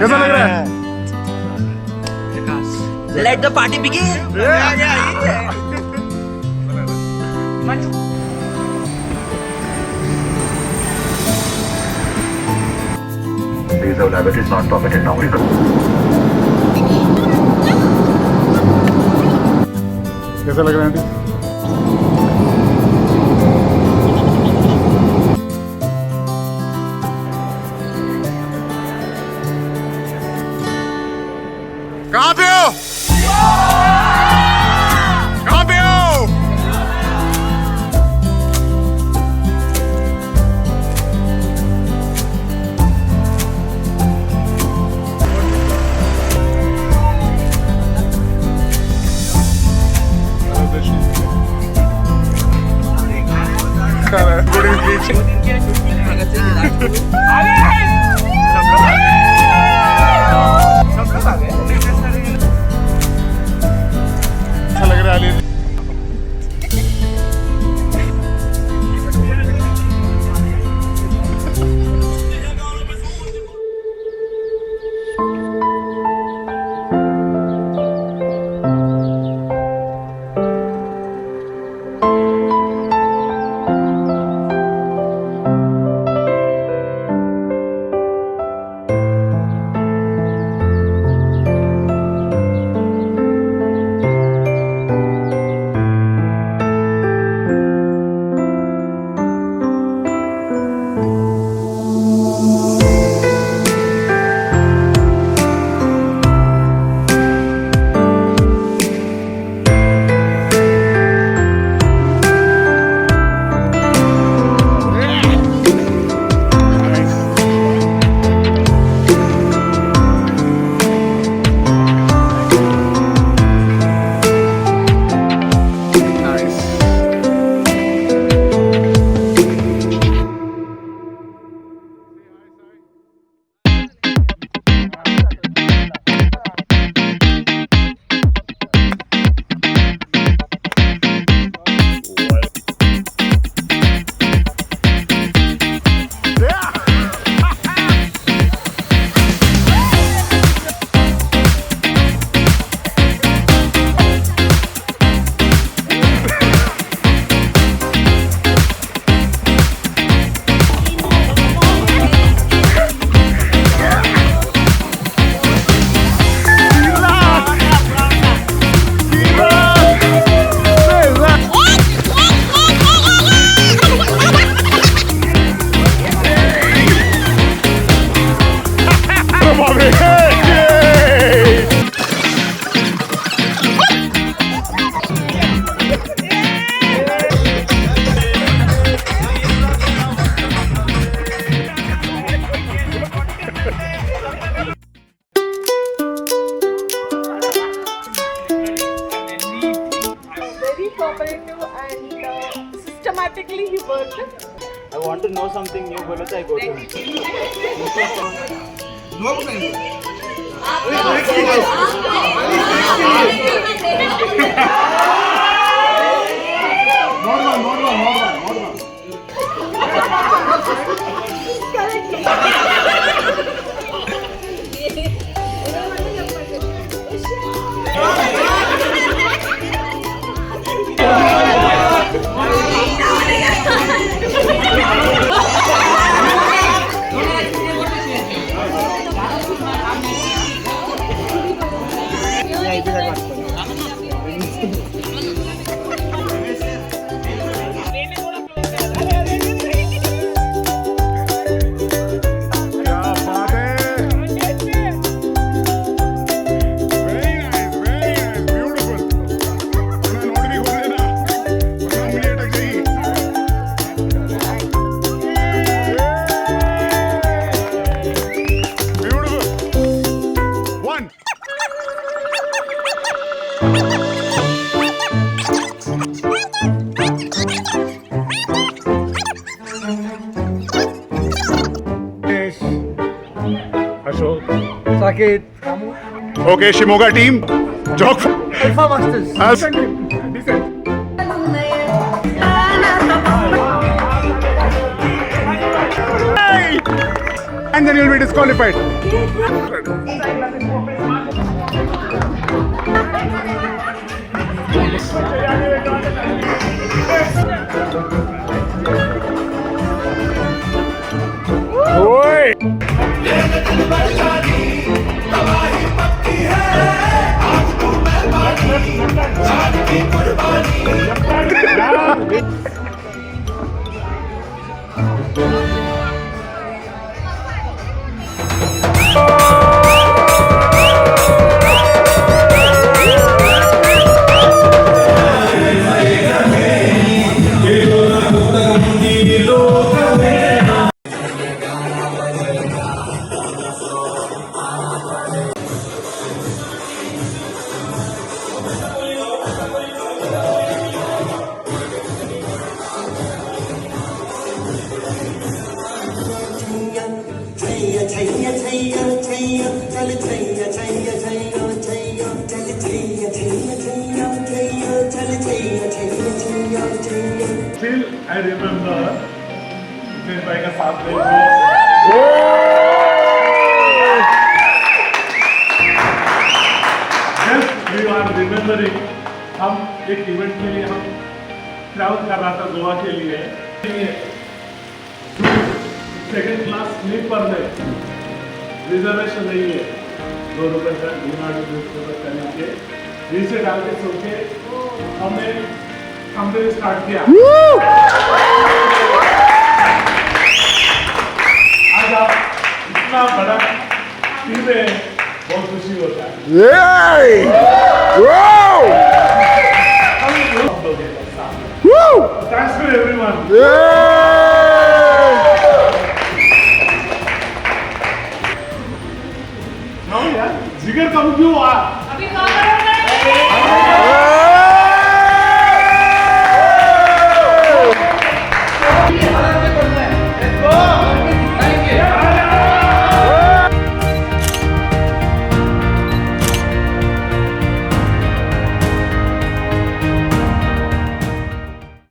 कैसा लग रहा है? Let the party begin. These are liabilities not permitted now. कैसा लग रहा है आंटी? कहाँ पे हो? कहाँ पे हो? Good evening. अच्छा लग रहा है आलिया जी? Very cooperative and systematically he worked. I want to know something new, बोले तो I go to Sakit. Okay, Shivamogga team. Jog. Alpha Masters. Decent team. Decent. Hey! And then you'll be disqualified. Oi! Still, I remember फिर भाई का साथ ले Just we are remembering हम एक event के लिए हम ट्रैवल कर रहा था गोवा के लिए सेकंड क्लास स्लीपर में रिजर्वेशन नहीं है ₹2 का ₹2 करने के नीचे डाल के सो के हमने हमने स्टार्ट किया आज आप इतना बड़ा टीम है बहुत खुशी होता है Yay! Wow! Woo! Thanks to everyone Yay! Now यार जिगर कब क्यों हुआ